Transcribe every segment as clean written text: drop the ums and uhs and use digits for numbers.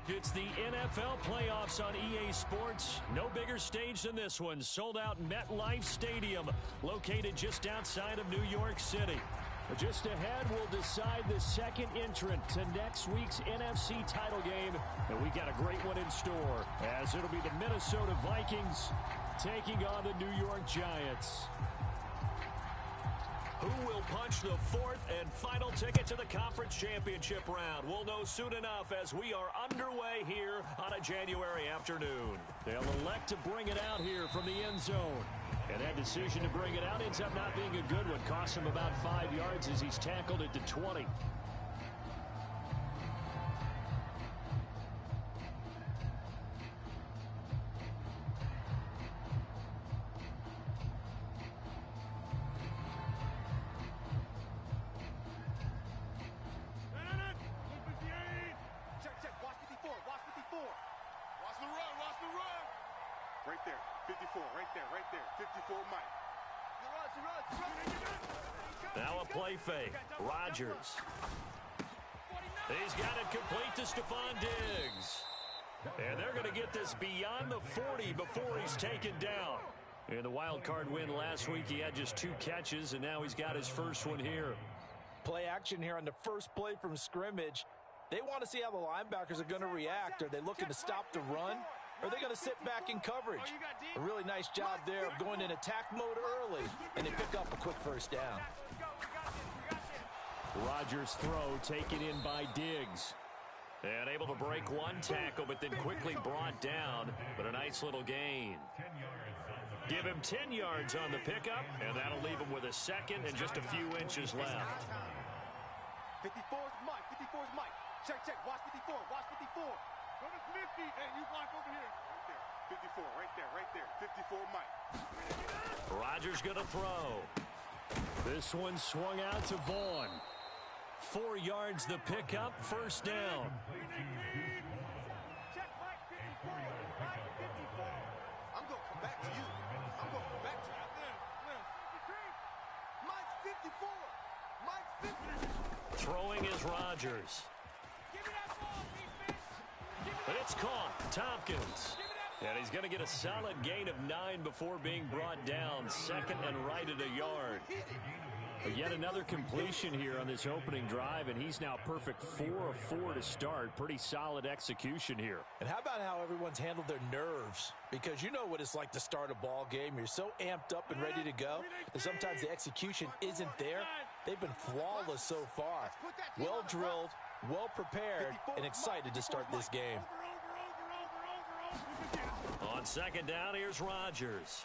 It's the NFL playoffs on EA Sports. No bigger stage than this one. Sold out MetLife Stadium, located just outside of New York City. Just ahead, we'll decide the second entrant to next week's NFC title game. And we got a great one in store, as it'll be the Minnesota Vikings taking on the New York Giants. Who will punch the fourth and final ticket to the conference championship round? We'll know soon enough as we are underway here on a January afternoon. They'll elect to bring it out here from the end zone. And that decision to bring it out ends up not being a good one. Costs him about 5 yards as he's tackled it to 20. Right there, 54, right there, 54, Mike. Now a play fake. Rodgers. He's got it complete to Stephon Diggs. And they're going to get this beyond the 40 before he's taken down. In the wild card win last week, he had just 2 catches, and now he's got his first one here. Play action here on the first play from scrimmage. They want to see how the linebackers are going to react. Are they looking to stop the run? Or are they going to sit back in coverage? A really nice job there of going in attack mode early, and they pick up a quick first down. Rodgers' throw taken in by Diggs. And able to break one tackle, but then quickly brought down. But a nice little gain. Give him 10 yards on the pickup, and that'll leave him with a second and just a few inches left. 54's Mike, 54's Mike. Check, watch 54, watch 54. Go to 50, hey, you block over here. Right there, 54, right there, 54, Mike. Rodgers gonna throw. This one swung out to Vaughn. 4 yards the pickup, first down. Check Mike 54, Mike 54. I'm gonna come back to you. I'm gonna come back to you. Mike 54, Mike 50. Throwing is Rodgers. But it's caught. Tompkins. And he's going to get a solid gain of 9 before being brought down. Second and right at a yard. But yet another completion here on this opening drive, and he's now perfect 4 of 4 to start. Pretty solid execution here. And how about how everyone's handled their nerves? Because you know what it's like to start a ball game. You're so amped up and ready to go that sometimes the execution isn't there. They've been flawless so far. Well drilled, well prepared, and excited to start this game. On second down, here's Rodgers.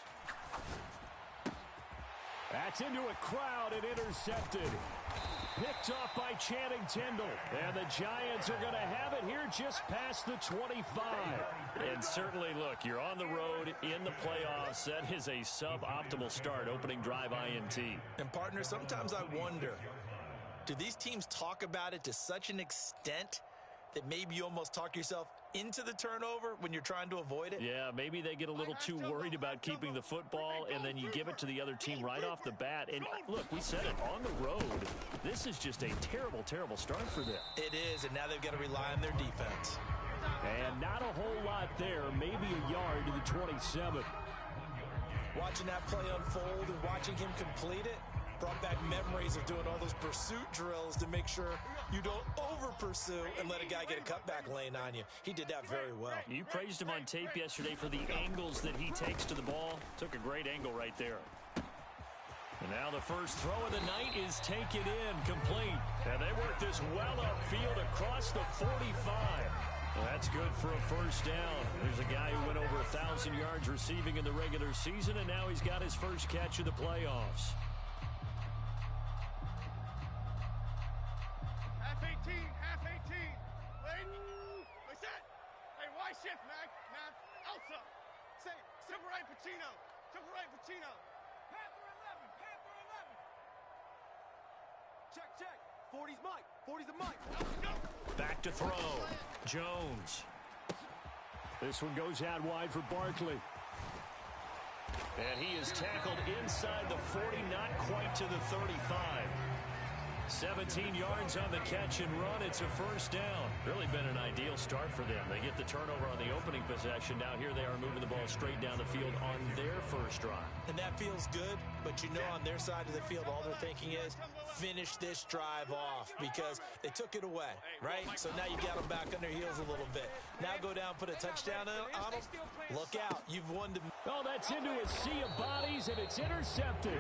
That's into a crowd and intercepted. Picked off by Channing Tindall. And the Giants are going to have it here just past the 25. And certainly, look, you're on the road in the playoffs. That is a suboptimal start, opening drive INT. And, partner, sometimes I wonder, do these teams talk about it to such an extent that maybe you almost talk yourself into the turnover when you're trying to avoid it? Yeah, maybe they get a little too worried about keeping the football, and then you give it to the other team right off the bat. And look, we said it, on the road, this is just a terrible, terrible start for them. It is, and now they've got to rely on their defense. And not a whole lot there, maybe a yard to the 27. Watching that play unfold and watching him complete it brought back memories of doing all those pursuit drills to make sure you don't over-pursue and let a guy get a cutback lane on you. He did that very well. You praised him on tape yesterday for the angles that he takes to the ball. Took a great angle right there. And now the first throw of the night is taken in, complete. And they work this well upfield across the 45. Well, that's good for a first down. There's a guy who went over 1,000 yards receiving in the regular season, and now he's got his first catch of the playoffs. Half 18. Wait. What's that? Hey, why shift, Mac? Elsa. Say, triple right, Pacino. Panther 11. Check. 40's Mike. 40's the Mike. Let's go. Back to throw. Jones. This one goes out wide for Barkley. And he is tackled inside the 40, not quite to the 35. 17 yards on the catch and run. It's a first down. Really been an ideal start for them. They get the turnover on the opening possession. Now here they are moving the ball straight down the field on their first drive. And that feels good, but you know on their side of the field, all they're thinking is finish this drive off because they took it away, right? So now you got them back on their heels a little bit. Now go down, put a touchdown on them. Look out. You've won the... Oh, that's into a sea of bodies, and it's intercepted.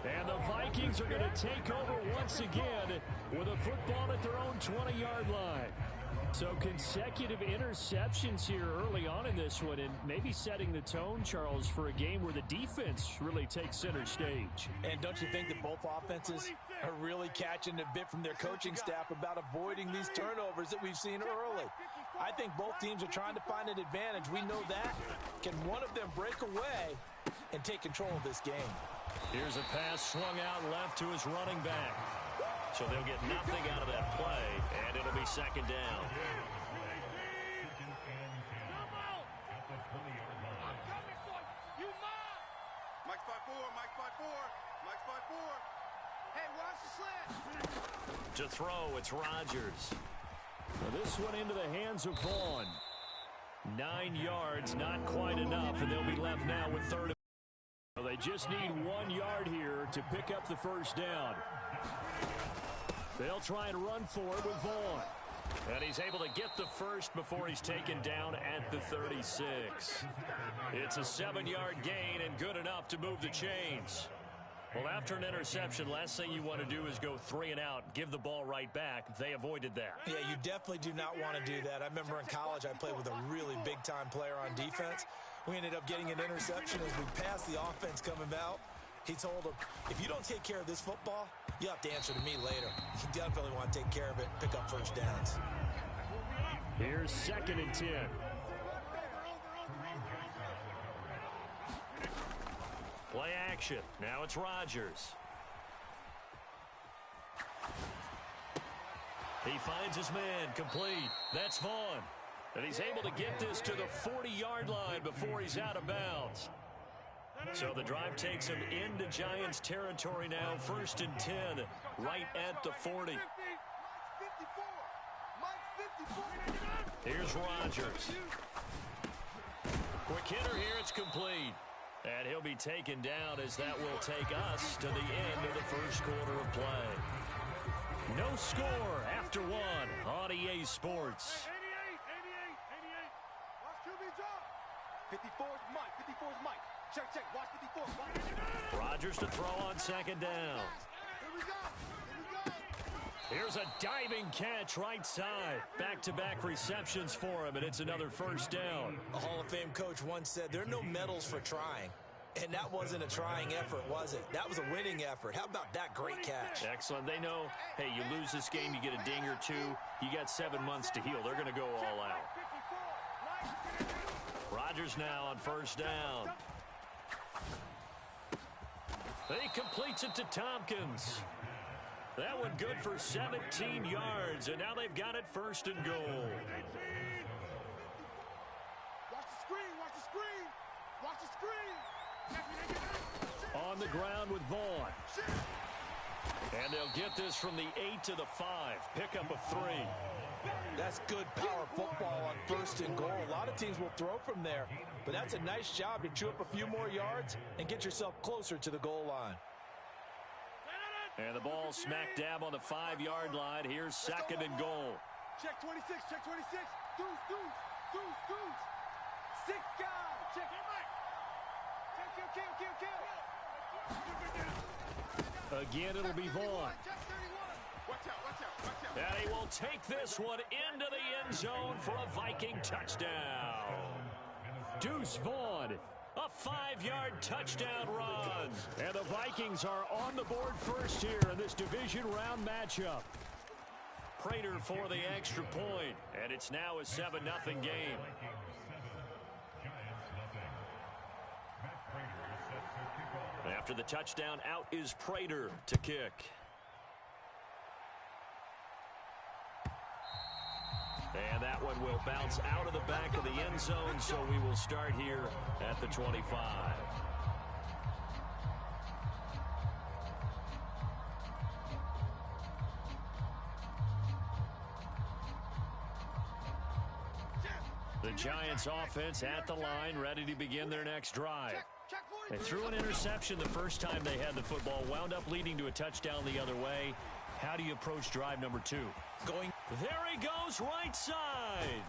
And the Vikings are going to take over once again with a football at their own 20-yard line. So consecutive interceptions here early on in this one, and maybe setting the tone, Charles, for a game where the defense really takes center stage. And don't you think that both offenses are really catching a bit from their coaching staff about avoiding these turnovers that we've seen early? I think both teams are trying to find an advantage. We know that. Can one of them break away and take control of this game? Here's a pass swung out left to his running back. So they'll get nothing out of that play, and it'll be second down. Mike's 5-4, Mike's 5-4, Mike's 5-4. Hey, watch the slant. To throw, it's Rodgers. Well, this one into the hands of Vaughn. 9 yards, not quite enough, and they'll be left now with third. Well, they just need 1 yard here to pick up the first down. They'll try and run for it with Vaughn. And he's able to get the first before he's taken down at the 36. It's a 7-yard gain and good enough to move the chains. Well, after an interception, last thing you want to do is go 3 and out, give the ball right back. They avoided that. Yeah, you definitely do not want to do that. I remember in college I played with a really big-time player on defense. We ended up getting an interception as we passed the offense coming out. He told him, if you don't take care of this football, you have to answer to me later. You definitely want to take care of it, pick up first downs. Here's 2nd and 10. Play action. Now it's Rodgers. He finds his man complete. That's Vaughn. And he's able to get this to the 40-yard line before he's out of bounds. So the drive takes him into Giants territory now. 1st and 10, right at the 40. Here's Rodgers. Quick hitter here, it's complete. And he'll be taken down as that will take us to the end of the first quarter of play. No score after 1 on EA Sports. 54's Mike, 54's Mike. Check, watch 54. Rodgers to throw on 2nd down. Here we go. Here's a diving catch right side. Back-to-back receptions for him, and it's another first down. A Hall of Fame coach once said, there are no medals for trying. And that wasn't a trying effort, was it? That was a winning effort. How about that great catch? Excellent. They know, hey, you lose this game, you get a ding or two. You got 7 months to heal. They're going to go all out. Rodgers now on first down. He completes it to Tompkins. That one good for 17 yards, and now they've got it 1st and goal. Watch the screen, watch the screen. Watch the screen. On the ground with Vaughn. And they'll get this from the 8 to the 5. Pick up a 3. That's good power football on 1st and goal. A lot of teams will throw from there, but that's a nice job to chew up a few more yards and get yourself closer to the goal line. And the ball smack dab on the 5-yard line. Here's 2nd and goal. Check 26, check 26. Deuce. 6 guys. Check it, Mike. Kill. Again, it'll be Vaughn. Check 31. Watch out. And he will take this one into the end zone for a Viking touchdown. Deuce Vaughn, a 5-yard touchdown run. And the Vikings are on the board first here in this division round matchup. Prater for the extra point, and it's now a 7-0 game. After the touchdown, out is Prater to kick. And that one will bounce out of the back of the end zone, so we will start here at the 25. The Giants offense at the line, ready to begin their next drive. They threw an interception the first time they had the football, wound up leading to a touchdown the other way. How do you approach drive number 2? There he goes, right side.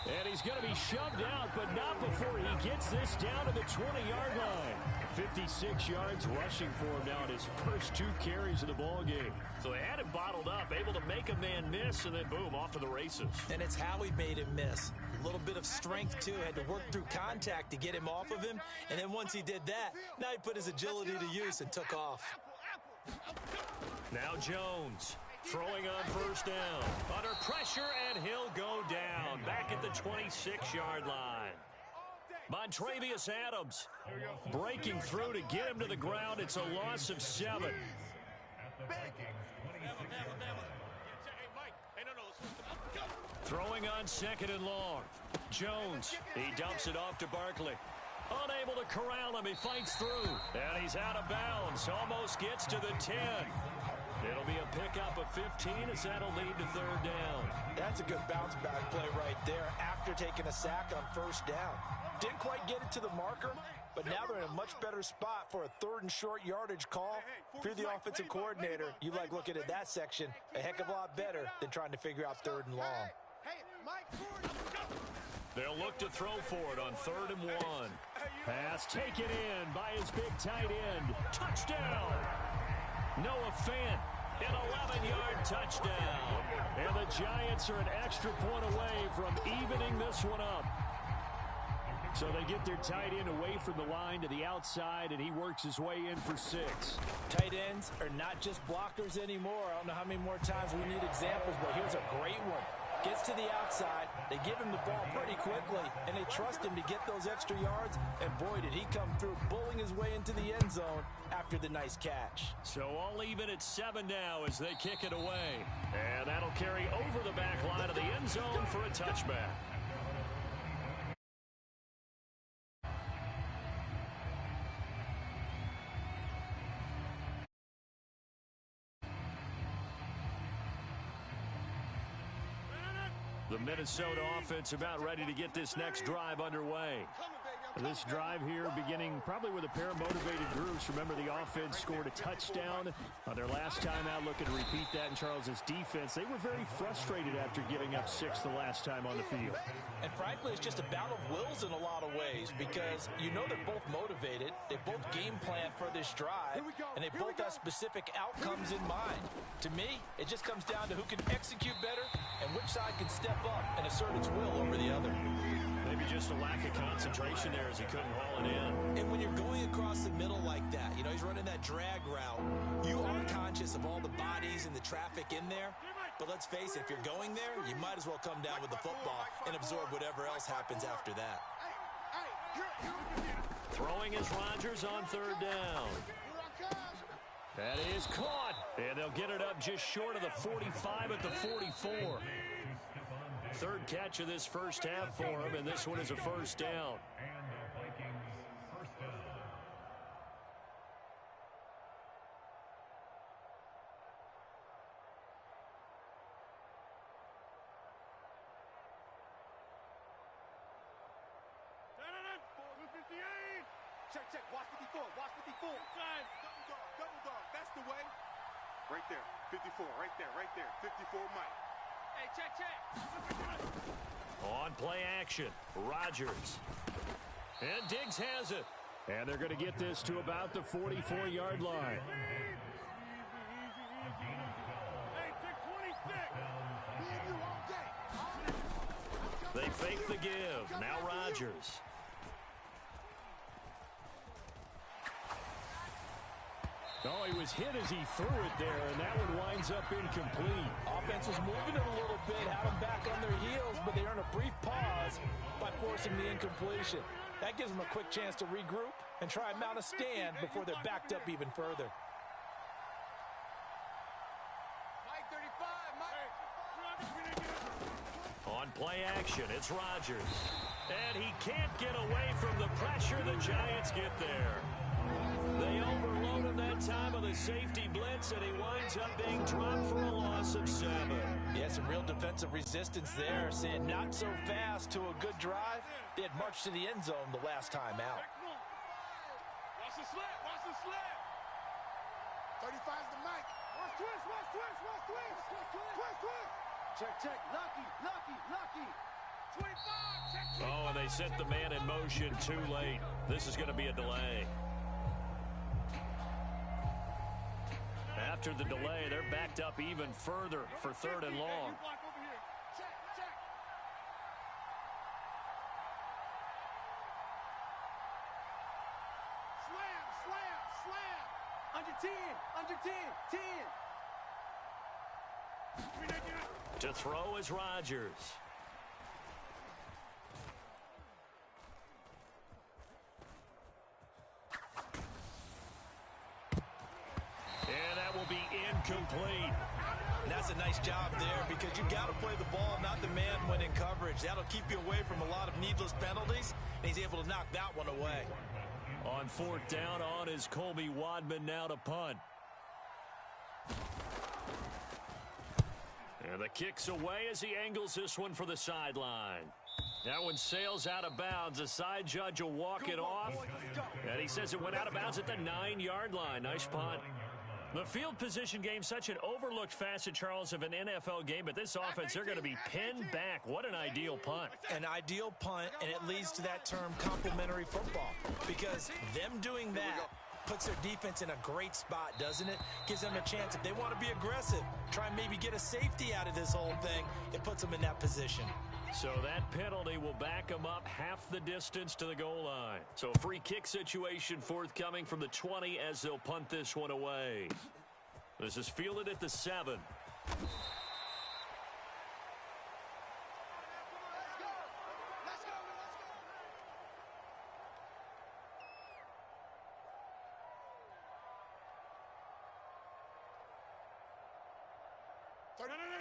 And he's going to be shoved out, but not before he gets this down to the 20-yard line. 56 yards rushing for him now in his first 2 carries of the ball game. So they had him bottled up, able to make a man miss, and then boom, off to the races. And it's how he made him miss. A little bit of strength, too. Had to work through contact to get him off of him. And then once he did that, now he put his agility to use and took off. Now Jones throwing on first down. Under pressure, and he'll go down. Back at the 26-yard line. Montrevious Adams breaking through to get him to the ground. It's a loss of 7. Throwing on second and long. Jones, he dumps it off to Barkley. Unable to corral him, he fights through. And he's out of bounds, almost gets to the 10. It'll be a pickup of 15 as that'll lead to third down. That's a good bounce back play right there after taking a sack on first down. Didn't quite get it to the marker, but now they're in a much better spot for a 3rd and short yardage call. If you're the offensive coordinator, you like looking at that section a heck of a lot better than trying to figure out 3rd and long. They'll look to throw for it on 3rd and 1. Pass taken in by his big tight end. Touchdown! Noah Fant, an 11-yard touchdown. And the Giants are an extra point away from evening this one up. So they get their tight end away from the line to the outside, and he works his way in for 6. Tight ends are not just blockers anymore. I don't know how many more times we need examples, but here's a great one. Gets to the outside, they give him the ball pretty quickly, and they trust him to get those extra yards, and boy, did he come through, bowling his way into the end zone after the nice catch. So all even at 7 now as they kick it away. And that'll carry over the back line of the end zone for a touchback. The Minnesota offense about ready to get this next drive underway. This drive here beginning probably with a pair of motivated groups. Remember, the offense scored a touchdown on their last time out, looking to repeat that in Charles's defense. They were very frustrated after giving up 6 the last time on the field. And frankly, it's just a battle of wills in a lot of ways because you know they're both motivated. They both game plan for this drive, and they both have specific outcomes in mind. To me, it just comes down to who can execute better and which side can step up and assert its will over the other. Maybe just a lack of concentration there as he couldn't haul it in. And when you're going across the middle like that, you know, he's running that drag route, you are conscious of all the bodies and the traffic in there. But let's face it, if you're going there, you might as well come down with the football and absorb whatever else happens after that. Throwing is Rodgers on 3rd down. That is caught. And they'll get it up just short of the 45 at the 44. 3rd catch of this first half for him, and this one is a first down. Check, watch 54, watch 54. Inside. Double dog, that's the way. Right there, 54, right there, 54 Mike. Hey, check. On play action, Rodgers. And Diggs has it. And they're going to get this to about the 44-yard line. Hey, take 26. They fake the give. Now Rodgers. Oh, he was hit as he threw it there, and that one winds up incomplete. Offense was moving it a little bit, had them back on their heels, but they earn a brief pause by forcing the incompletion. That gives them a quick chance to regroup and try and mount a stand before they're backed up even further. Mike 35, Mike. On play action, it's Rodgers. And he can't get away from the pressure. The Giants get there. They overload him that time of the safety blitz, and he winds up being dropped for a loss of 7. Yeah, some real defensive resistance there, saying not so fast to a good drive. They had marched to the end zone the last time out. Watch the slip, watch the slip. 35's the mic. Watch twist, watch twist, watch twist. Twist, twist. Check, lucky, lucky, lucky. 25, check. Oh, and they set the man in motion too late. This is going to be a delay. After the delay, they're backed up even further for 3rd and long. Slam. Under 10, under 10, 10. To throw is Rodgers. And that will be incomplete. And that's a nice job there because you got to play the ball, not the man when in coverage. That'll keep you away from a lot of needless penalties, and he's able to knock that one away. On 4th down, on is Colby Wadman now to punt. And the kick's away as he angles this one for the sideline. That one sails out of bounds. The side judge will walk it off. And he says it went out of bounds at the 9-yard line. Nice punt. The field position game, such an overlooked facet, Charles, of an NFL game. But this offense, they're going to be pinned back. What an ideal punt. An ideal punt, and it leads to that term complementary football. Because them doing that puts their defense in a great spot, doesn't it? Gives them a chance. If they want to be aggressive, try and maybe get a safety out of this whole thing, it puts them in that position. So that penalty will back them up half the distance to the goal line. So free kick situation forthcoming from the 20 as they'll punt this one away. This is fielded at the 7.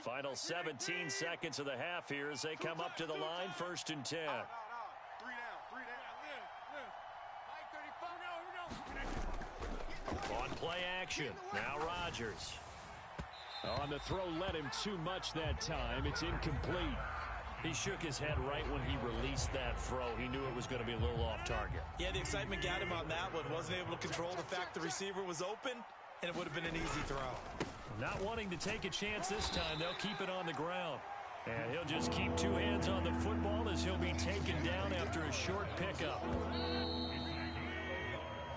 Final 17 seconds of the half here as they come up to the line, 1st and 10. 3 down. On play action, now Rodgers. On the throw, led him too much that time. It's incomplete. He shook his head right when he released that throw. He knew it was going to be a little off target. Yeah, the excitement got him on that one. Wasn't able to control the fact the receiver was open, and it would have been an easy throw. Not wanting to take a chance this time, they'll keep it on the ground. And he'll just keep 2 hands on the football as he'll be taken down after a short pickup.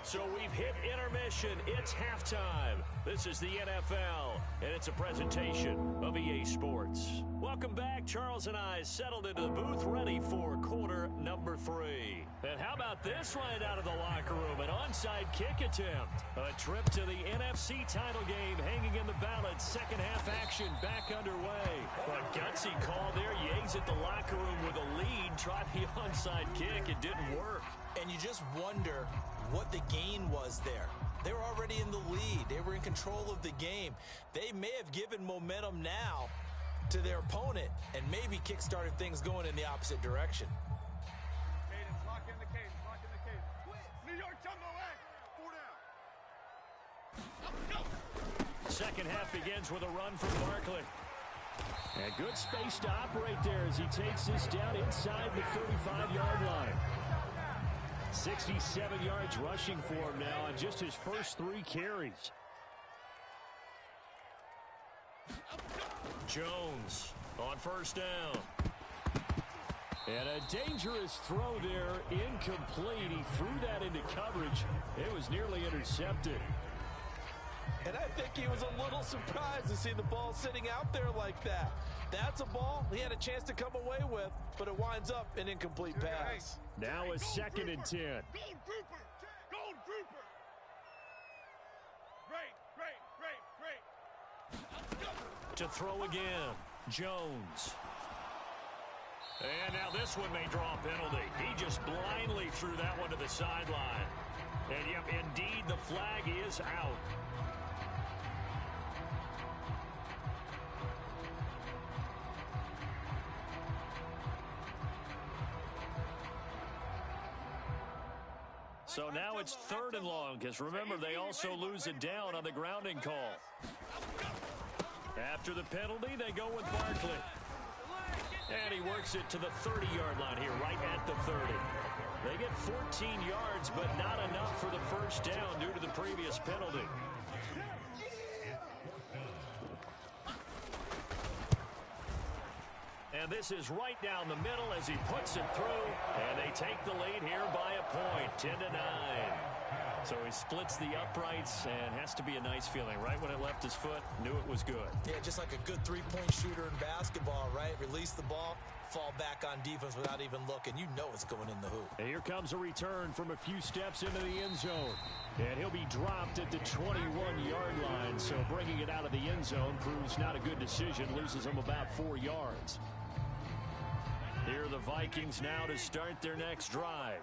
So we've hit intermission. It's halftime. This is the NFL, and it's a presentation of EA Sports. Welcome back. Charles and I settled into the booth, ready for quarter number 3. And how about this right out of the locker room? An onside kick attempt. A trip to the NFC title game hanging in the balance. Second half action back underway. A gutsy call there. Yates at the locker room with a lead. Tried the onside kick. It didn't work. And you just wonder what the gain was there. They were already in the lead. They were in control of the game. They may have given momentum now to their opponent and maybe kick-started things going in the opposite direction. Cadence, lock in the cadence, lock in the cadence. New York jumbo egg. 4 down. Second half begins with a run from Barkley. And good space to operate there as he takes this down inside the 35-yard line. 67 yards rushing for him now on just his first 3 carries. Jones on first down. And a dangerous throw there, incomplete. He threw that into coverage. It was nearly intercepted. And I think he was a little surprised to see the ball sitting out there like that. That's a ball he had a chance to come away with, but it winds up an incomplete pass. Now a 2nd and 10. Gold grouper. Gold grouper. Great. To throw again, Jones. And now this one may draw a penalty. He just blindly threw that one to the sideline. And yep, indeed, the flag is out. So now it's 3rd and long, because remember, they also lose it down on the grounding call. After the penalty, they go with Barkley. And he works it to the 30-yard line here, right at the 30. They get 14 yards, but not enough for the first down due to the previous penalty. And this is right down the middle as he puts it through. And they take the lead here by a point, 10-9. So he splits the uprights, and has to be a nice feeling. Right when it left his foot, knew it was good. Yeah, just like a good three-point shooter in basketball, right? Release the ball, fall back on defense without even looking. You know it's going in the hoop. And here comes a return from a few steps into the end zone. And he'll be dropped at the 21-yard line. So bringing it out of the end zone proves not a good decision. Loses him about 4 yards. Here are the Vikings now to start their next drive.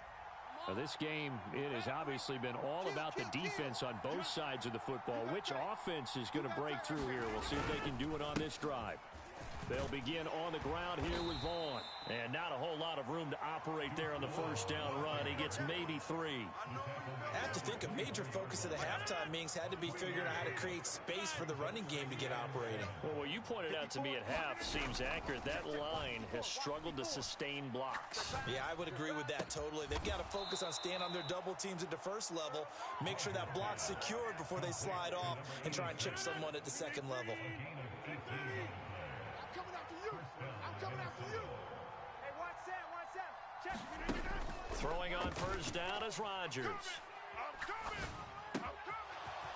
Now this game, it has obviously been all about the defense on both sides of the football. Which offense is going to break through here? We'll see if they can do it on this drive. They'll begin on the ground here with Vaughn. And not a whole lot of room to operate there on the first down run. He gets maybe 3. I have to think a major focus of the halftime meetings had to be figuring out how to create space for the running game to get operating. Well, what you pointed out to me at half seems accurate. That line has struggled to sustain blocks. Yeah, I would agree with that totally. They've got to focus on staying on their double teams at the first level, make sure that block's secured before they slide off, and try and chip someone at the second level. Throwing on first down is Rodgers.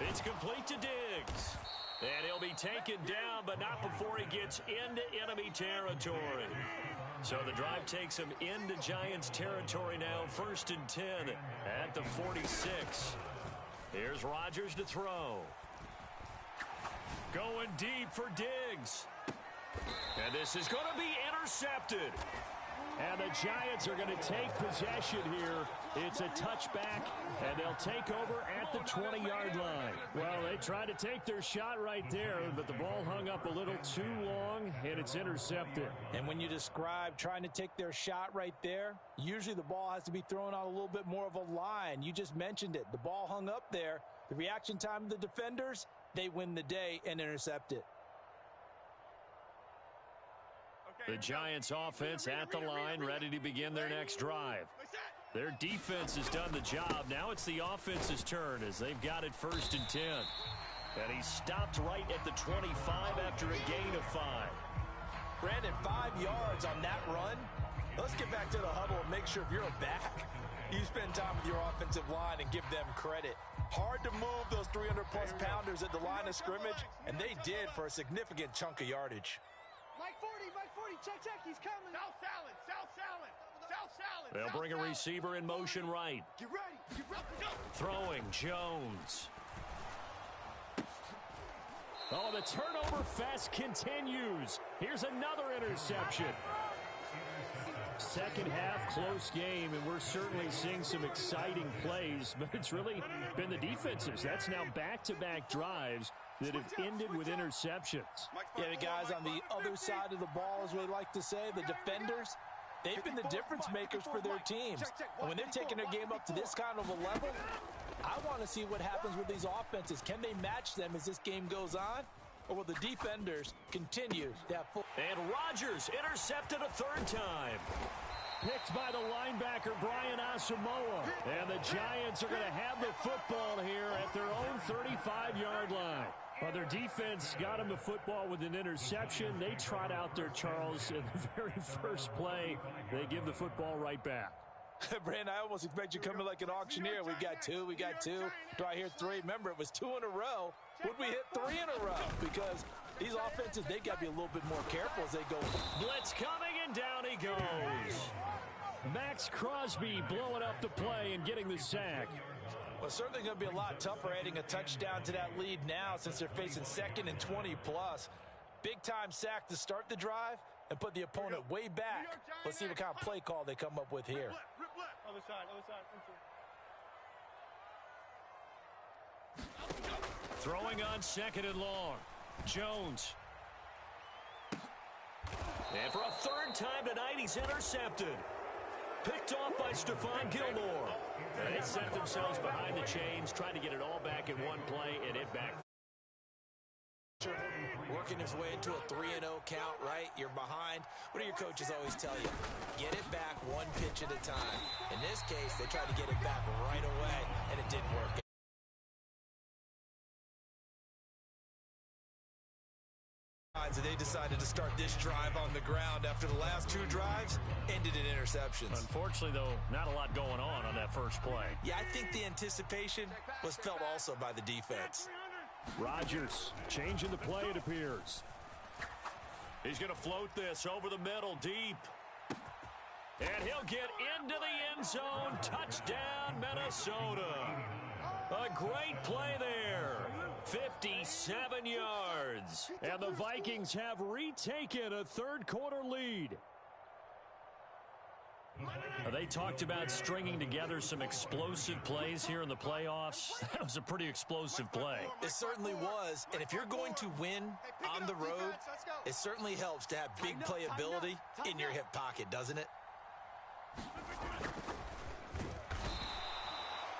It's complete to Diggs. And he'll be taken down, but not before he gets into enemy territory. So the drive takes him into Giants territory now, 1st and 10 at the 46. Here's Rodgers to throw. Going deep for Diggs. And this is going to be intercepted. And the Giants are going to take possession here. It's a touchback, and they'll take over at the 20-yard line. Well, they tried to take their shot right there, but the ball hung up a little too long, and it's intercepted. And when you describe trying to take their shot right there, usually the ball has to be thrown on a little bit more of a line. You just mentioned it. The ball hung up there. The reaction time of the defenders, they win the day and intercept it. The Giants offense at the line, ready to begin their next drive. Their defense has done the job. Now it's the offense's turn as they've got it 1st and 10. And he stopped right at the 25 after a gain of 5. Brandon, 5 yards on that run. Let's get back to the huddle and make sure if you're a back, you spend time with your offensive line and give them credit. Hard to move those 300-plus pounders at the line of scrimmage, and they did for a significant chunk of yardage. Mike 40, check, he's coming. South salad. They'll bring a receiver in motion right. Get ready, go. Throwing, Jones. Oh, the turnover fest continues. Here's another interception. Second half, close game, and we're certainly seeing some exciting plays, but it's really been the defenses. That's now back-to-back drives that have ended with interceptions. Yeah, the guys on the other side of the ball, as we like to say, the defenders, they've been the difference makers for their teams. And when they're taking their game up to this kind of a level, I want to see what happens with these offenses. Can they match them as this game goes on? Or will the defenders continue to have full... And Rodgers intercepted a 3rd time. Picked by the linebacker, Brian Asamoah. And the Giants are going to have the football here at their own 35-yard line. Well, their defense got him the football with an interception. They trot out there, Charles, in the very first play. They give the football right back. Brandon, I almost expect you coming like an auctioneer. We got two. Do I hear 3? Remember, it was 2 in a row. Would we hit 3 in a row? Because these offenses, they got to be a little bit more careful as they go. Blitz coming, and down he goes. Max Crosby blowing up the play and getting the sack. Well, certainly going to be a lot tougher adding a touchdown to that lead now since they're facing 2nd and 20+. Big-time sack to start the drive and put the opponent way back. Let's see what kind of play call they come up with here. Other side. Throwing on 2nd and long. Jones. And for a 3rd time tonight, he's intercepted. Picked off by Stephon Gilmore. They set themselves behind the chains, trying to get it all back in one play, and it back. Working his way into a 3-0 count, right? You're behind. What do your coaches always tell you? Get it back one pitch at a time. In this case, they tried to get it back right away, and it didn't work. They decided to start this drive on the ground after the last two drives ended in interceptions. Unfortunately, though, not a lot going on that first play. Yeah, I think the anticipation was felt also by the defense. Rodgers changing the play, it appears. He's going to float this over the middle deep. And he'll get into the end zone. Touchdown, Minnesota. A great play there. 57 yards. And the Vikings have retaken a third-quarter lead. They talked about stringing together some explosive plays here in the playoffs. That was a pretty explosive play. It certainly was. And if you're going to win on the road, it certainly helps to have big playability in your hip pocket, doesn't it?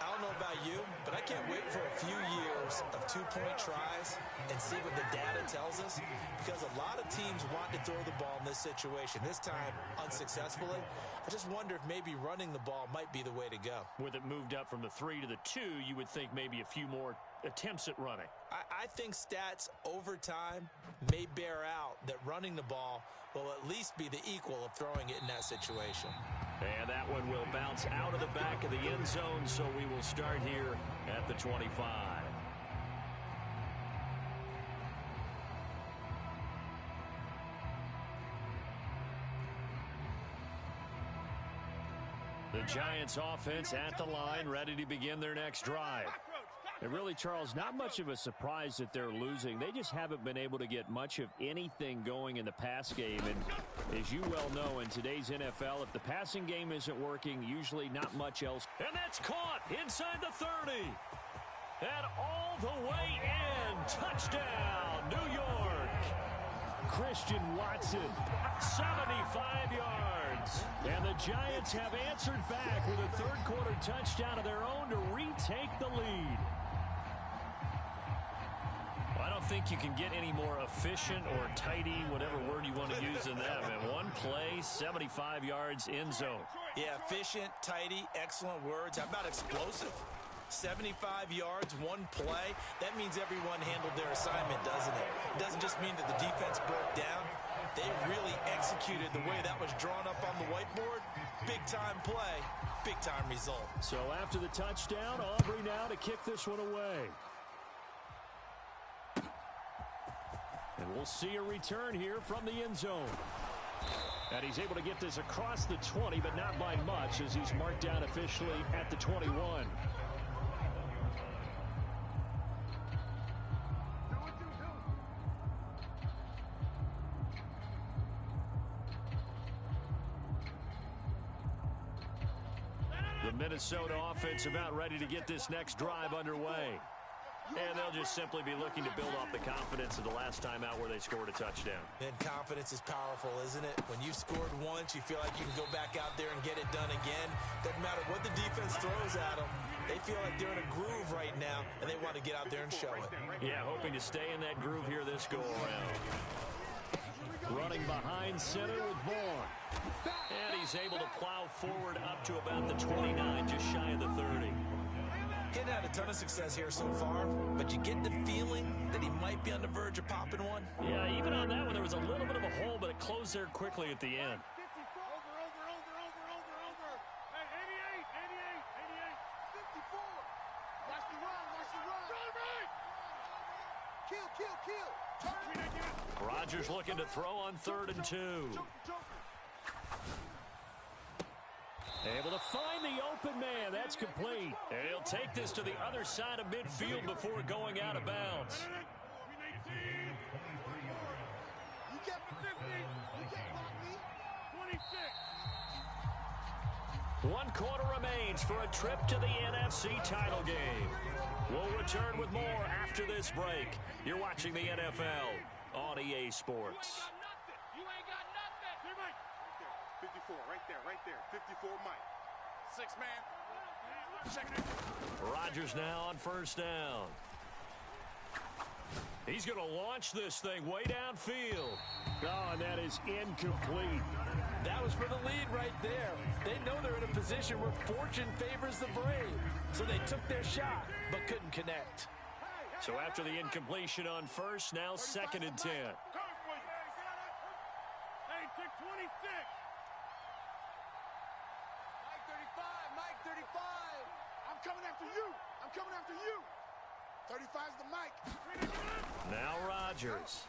I don't know about you, but I can't wait for a few years of two-point tries and see what the data tells us, because a lot of teams want to throw the ball in this situation, this time unsuccessfully. I just wonder if maybe running the ball might be the way to go. With it moved up from the 3 to the 2, you would think maybe a few more attempts at running. I think stats over time may bear out that running the ball will at least be the equal of throwing it in that situation. And that one will bounce out of the back of the end zone, so we will start here at the 25. The Giants offense at the line, ready to begin their next drive. And really, Charles, not much of a surprise that they're losing. They just haven't been able to get much of anything going in the pass game. And as you well know, in today's NFL, if the passing game isn't working, usually not much else. And that's caught inside the 30. And all the way in. Touchdown, New York. Christian Watson, 75 yards. And the Giants have answered back with a third-quarter touchdown of their own to retake the lead. I don't think you can get any more efficient or tidy, whatever word you want to use in that. Man, one play, 75 yards, end zone. Yeah, efficient, tidy, excellent words. How about explosive? 75 yards, one play. That means everyone handled their assignment, doesn't it? It doesn't just mean that the defense broke down. They really executed the way that was drawn up on the whiteboard. Big-time play, big-time result. So after the touchdown, Aubrey now to kick this one away. And we'll see a return here from the end zone. And he's able to get this across the 20, but not by much, as he's marked down officially at the 21. The Minnesota offense about ready to get this next drive underway. And they'll just simply be looking to build off the confidence of the last time out where they scored a touchdown. And confidence is powerful, isn't it? When you've scored once, you feel like you can go back out there and get it done again. Doesn't matter what the defense throws at them. They feel like they're in a groove right now, and they want to get out there and show it. Yeah, hoping to stay in that groove here this go-around. Running behind center with Vaughn. And he's able to plow forward up to about the 29, just shy of the 30. He's had a ton of success here so far, but you get the feeling that he might be on the verge of popping one. Yeah, even on that one, there was a little bit of a hole, but it closed there quickly at the end. Over. Hey, 88, 54. Watch the run. Kill. Rodgers looking to throw on 3rd and 2. Able to find the open man. That's complete. And he'll take this to the other side of midfield before going out of bounds. You get the 50. You can't block me. 26. 1 quarter remains for a trip to the NFC title game. We'll return with more after this break. You're watching the NFL on EA Sports. You ain't got nothing. 54, right there, 54 Mike. 6-man. Check it. Rodgers now on first down. He's going to launch this thing way downfield. Oh, and that is incomplete. That was for the lead right there. They know they're in a position where fortune favors the brave. So they took their shot, but couldn't connect. So after the incompletion on first, now 2nd and 10. Hey, take 26. Mike 35, Mike 35. I'm coming after you. I'm coming after you. 35's the Mike. Now Rodgers.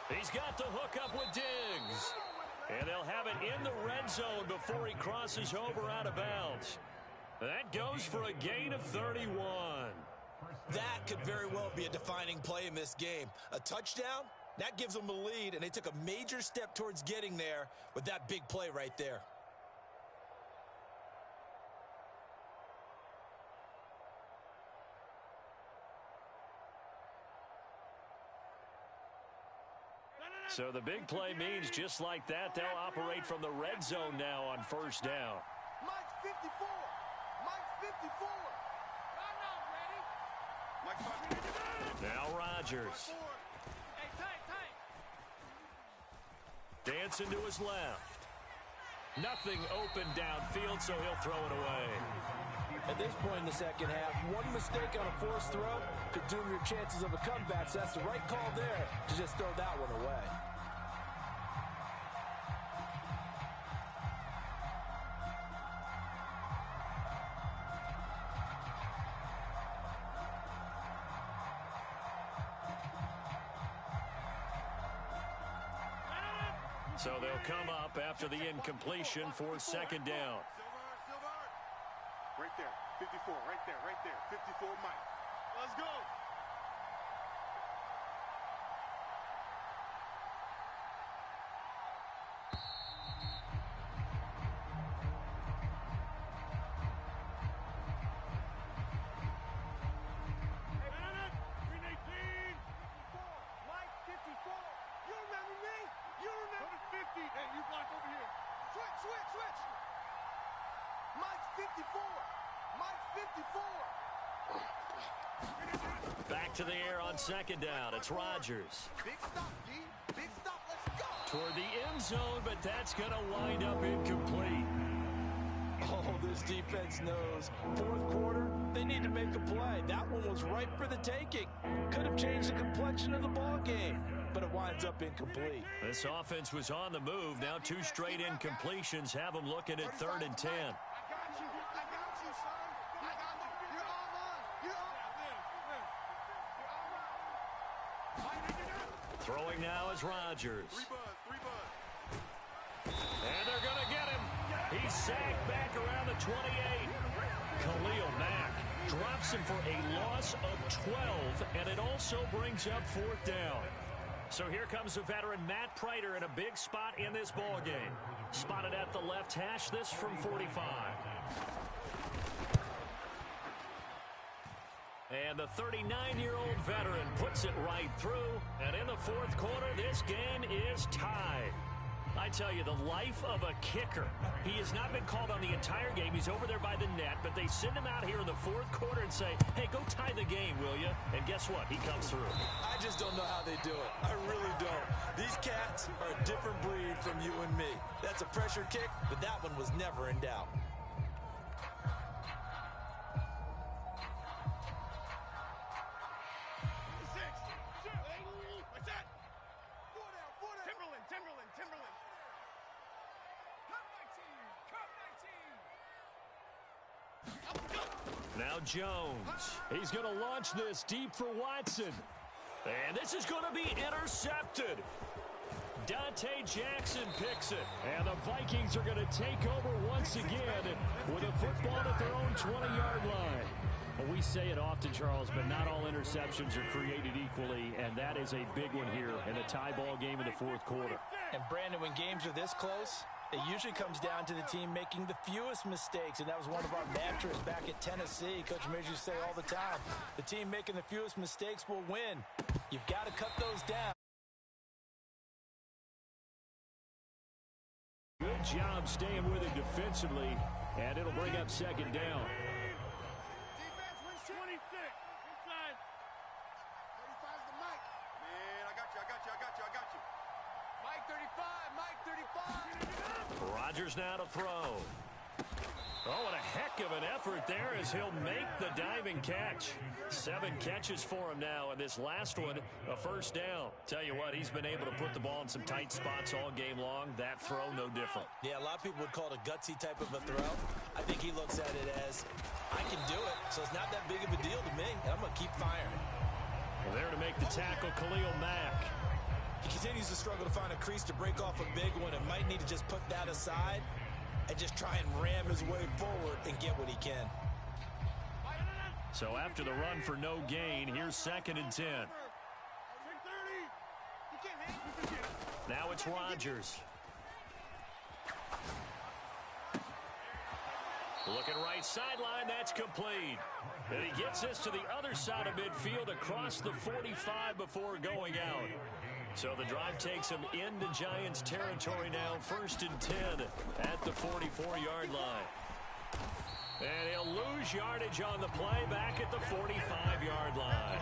He's got the hook up with Diggs. And they'll have it in the red zone before he crosses over out of bounds. That goes for a gain of 31. That could very well be a defining play in this game. A touchdown, that gives them the lead, and they took a major step towards getting there with that big play right there. So the big play means just like that, they'll operate from the red zone now on first down. Mike's 54. Mike's 54. I'm not ready. Mike, now Rodgers. Hey, tight. Dancing to his left. Nothing open downfield, so he'll throw it away. At this point in the second half, one mistake on a forced throw could doom your chances of a comeback, so that's the right call there to just throw that one away. So they'll come up after the incompletion for 2nd down. Silver. Right there, 54, right there, 54 Mike. Let's go. Switch. Mike's 54. Mike's 54. Back to the air on 2nd down. It's Rodgers. Big stop, D. Big stop. Let's go. Toward the end zone, but that's going to wind up incomplete. Oh, this defense knows. 4th quarter, they need to make a play. That one was ripe for the taking. Could have changed the complexion of the ball game, but it winds up incomplete. This offense was on the move. Now 2 straight incompletions have them looking at 3rd and 10. I got you, son. I got you. You're all mine. You're all mine. Throwing now is Rodgers. 3 buzz. And they're going to get him. He's sacked back around the 28. Khalil Mack drops him for a loss of 12, and it also brings up 4th down. So here comes the veteran Matt Prater in a big spot in this ball game. Spotted at the left hash, this from 45. And the 39-year-old veteran puts it right through. And in the 4th quarter, this game is tied. I tell you, the life of a kicker. He has not been called on the entire game. He's over there by the net, but they send him out here in the 4th quarter and say, hey, go tie the game, will you? And guess what? He comes through. I just don't know how they do it. I really don't. These cats are a different breed from you and me. That's a pressure kick, but that one was never in doubt. Timberland. Now Jones. He's going to launch this deep for Watson. And this is going to be intercepted. Dante Jackson picks it. And the Vikings are going to take over once again with a football at their own 20-yard line. Well, we say it often, Charles, but not all interceptions are created equally, and that is a big one here in a tie ball game in the 4th quarter. And, Brandon, when games are this close, it usually comes down to the team making the fewest mistakes, and that was one of our mantras back at Tennessee. Coach Mears used to say all the time, the team making the fewest mistakes will win. You've got to cut those down. Good job staying with him defensively, and it'll bring up second down. Defense wins 26. Inside. 35's the Mike. Man, I got you. Mike 35. Mike 35. Rodgers now to throw. Oh, what a heck of an effort there as he'll make the diving catch. 7 catches for him now, and this last one, a first down. Tell you what, he's been able to put the ball in some tight spots all game long. That throw, no different. Yeah, a lot of people would call it a gutsy type of a throw. I think he looks at it as, I can do it, so it's not that big of a deal to me, and I'm going to keep firing. Well, there to make the tackle, Khalil Mack. He continues to struggle to find a crease to break off a big one and might need to just put that aside and just try and ram his way forward and get what he can. So after the run for no gain, here's 2nd and 10. Now it's Rodgers. Looking right sideline, that's complete. And he gets this to the other side of midfield across the 45 before going out. So the drive takes him into Giants territory now, 1st and 10 at the 44-yard line. And he'll lose yardage on the play back at the 45-yard line.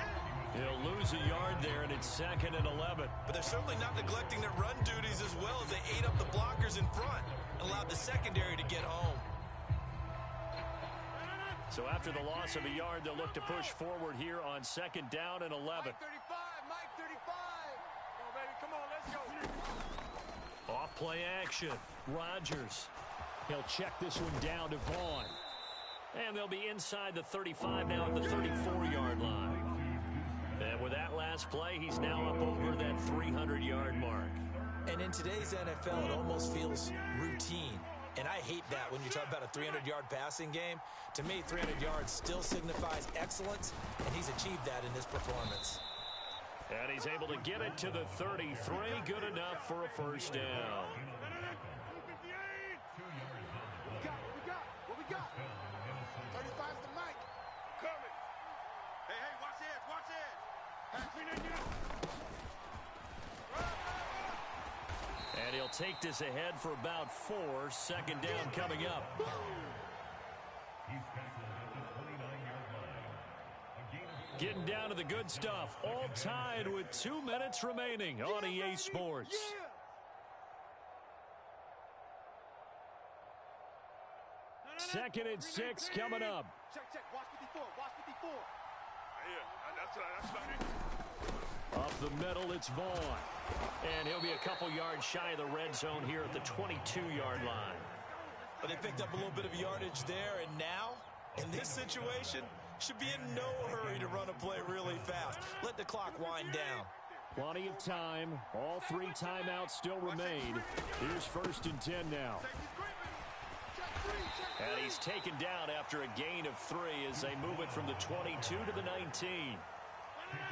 He'll lose a yard there, and it's 2nd and 11. But they're certainly not neglecting their run duties as well as they ate up the blockers in front and allowed the secondary to get home. So after the loss of a yard, they'll look to push forward here on 2nd down and 11. Mike 35. Mike 35. Come on, baby. Come on, let's go. Off play action. Rodgers. He'll check this one down to Vaughn. And they'll be inside the 35 now at the 34-yard line. And with that last play, he's now up over that 300-yard mark. And in today's NFL, it almost feels routine. And I hate that when you talk about a 300-yard passing game. To me, 300 yards still signifies excellence, and he's achieved that in this performance. And he's able to get it to the 33. Good enough for a first down. What we got? 35's the Mike. Coming. Hey, watch it. And he'll take this ahead for about 4. 2nd down coming up. Getting down to the good stuff. All tied with 2 minutes remaining on EA Sports. Second and 6 coming up. Check. Watch 54. Yeah, that's not it. Up the middle, it's Vaughn. And he'll be a couple yards shy of the red zone here at the 22-yard line. But they picked up a little bit of yardage there, and now, in this situation, should be in no hurry to run a play really fast. Let the clock wind down. Plenty of time. All 3 timeouts still remain. Here's 1st and 10 now. And he's taken down after a gain of 3 as they move it from the 22 to the 19.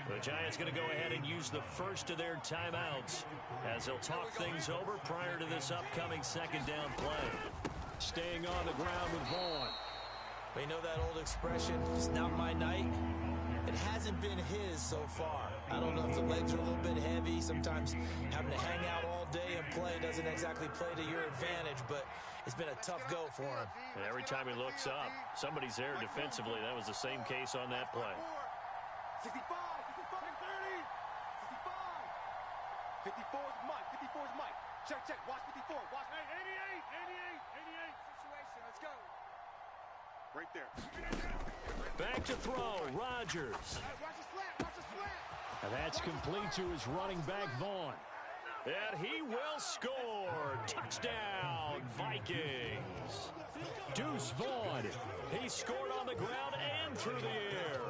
The Giants going to go ahead and use the first of their timeouts as they'll talk things over prior to this upcoming 2nd down play. Staying on the ground with Vaughn. We know that old expression, it's not my night. It hasn't been his so far. I don't know if the legs are a little bit heavy. Sometimes having to hang out all day and play doesn't exactly play to your advantage, but it's been a tough go for him. And every time he looks up, somebody's there defensively. That was the same case on that play. 65, 30, 65. 54's Mike. Check. Watch 54. Watch. Hey, 88. Situation. Let's go. Right there. Back to throw, Rodgers. Watch the slant. And that's complete to his running back, Vaughn. And he will score. Touchdown, Vikings. Deuce Vaughn. He scored on the ground and through the air.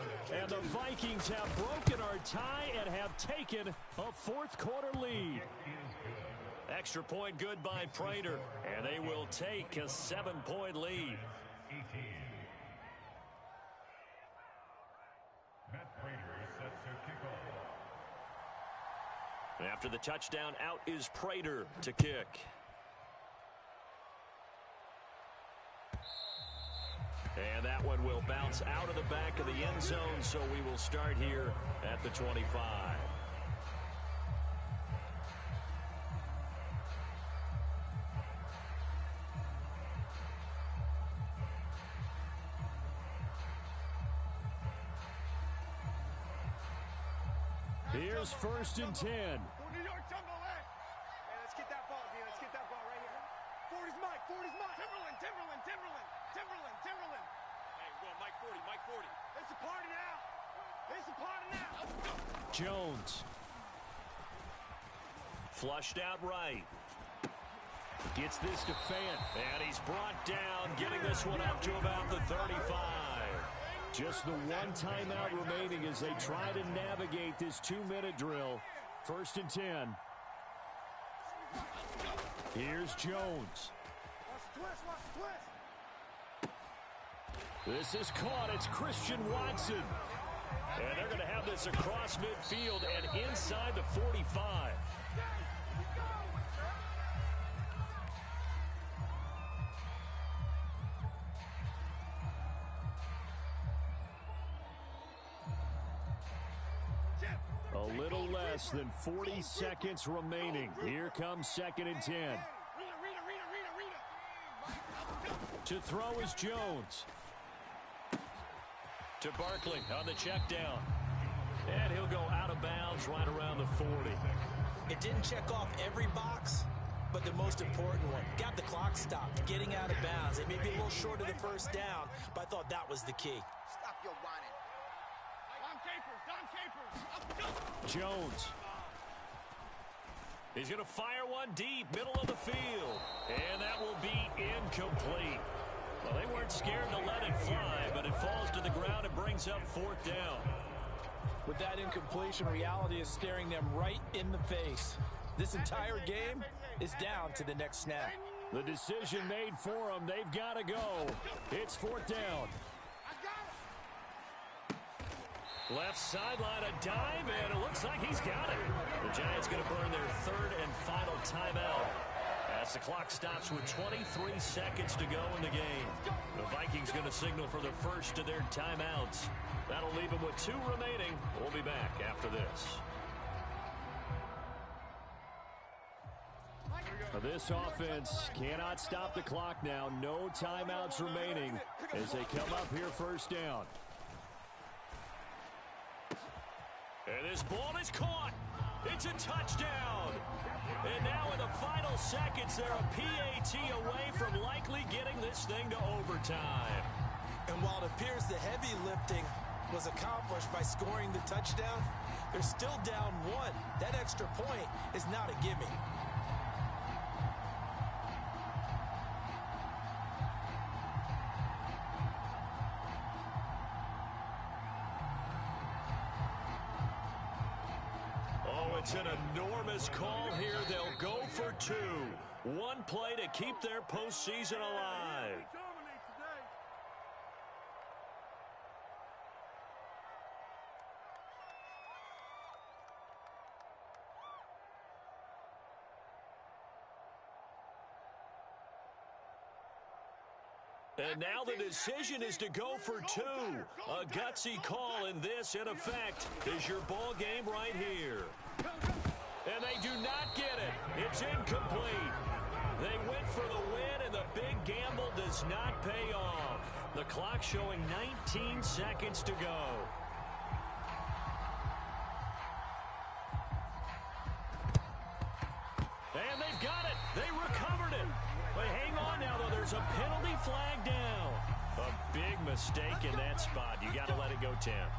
And the Vikings have broken our tie and have taken a 4th quarter lead. Extra point good by Prater. And they will take a 7-point lead. After the touchdown, out is Prater to kick. And that one will bounce out of the back of the end zone, so we will start here at the 25. Here's 1st and 10. New York, tumble in. Hey, let's get that ball, D. Let's get that ball right here. Ford is Mike. Ford is Mike. Timberland. Hey, we're going Mike 40. It's a party now. Jones. Flushed out right. Gets this to Fant. And he's brought down, getting this one up to about the 35. Just the one timeout remaining as they try to navigate this 2-minute drill. 1st and 10. Here's Jones. Watch the twist. This is caught. It's Christian Watson. And they're going to have this across midfield and inside the 45. A little less than 40 seconds remaining. Here comes 2nd and 10. To throw is Jones. To Barkley on the check down. And he'll go out of bounds right around the 40. It didn't check off every box, but the most important one. Got the clock stopped, getting out of bounds. It may be a little short of the 1st down, but I thought that was the key. Stop your whining. Don Capers. Jones. He's going to fire one deep, middle of the field. And that will be incomplete. Well, they weren't scared to let it fly, but it falls to the ground and brings up 4th down. With that incompletion, reality is staring them right in the face. This entire game is down to the next snap. The decision made for them. They've got to go. It's 4th down. Left sideline, a dive, and it looks like he's got it. The Giants going to burn their 3rd and final timeout as the clock stops with 23 seconds to go in the game. The Vikings going to signal for the first of their timeouts. That'll leave them with 2 remaining. We'll be back after this. This offense cannot stop the clock now. No timeouts remaining as they come up here 1st down. And this ball is caught. It's a touchdown. And now in the final seconds, they're a PAT away from likely getting this thing to overtime. And while it appears the heavy lifting was accomplished by scoring the touchdown, they're still down 1. That extra point is not a gimme. It's an enormous call here. They'll go for 2. One play to keep their postseason alive. And now the decision is to go for 2. A gutsy call, and this, in effect, is your ball game right here. And they do not get it. It's incomplete. They went for the win, and the big gamble does not pay off. The clock showing 19 seconds to go. And they've got it. They recovered it. But hang on now, though. There's a penalty flag down. A big mistake in that spot. You got to let it go, Tim.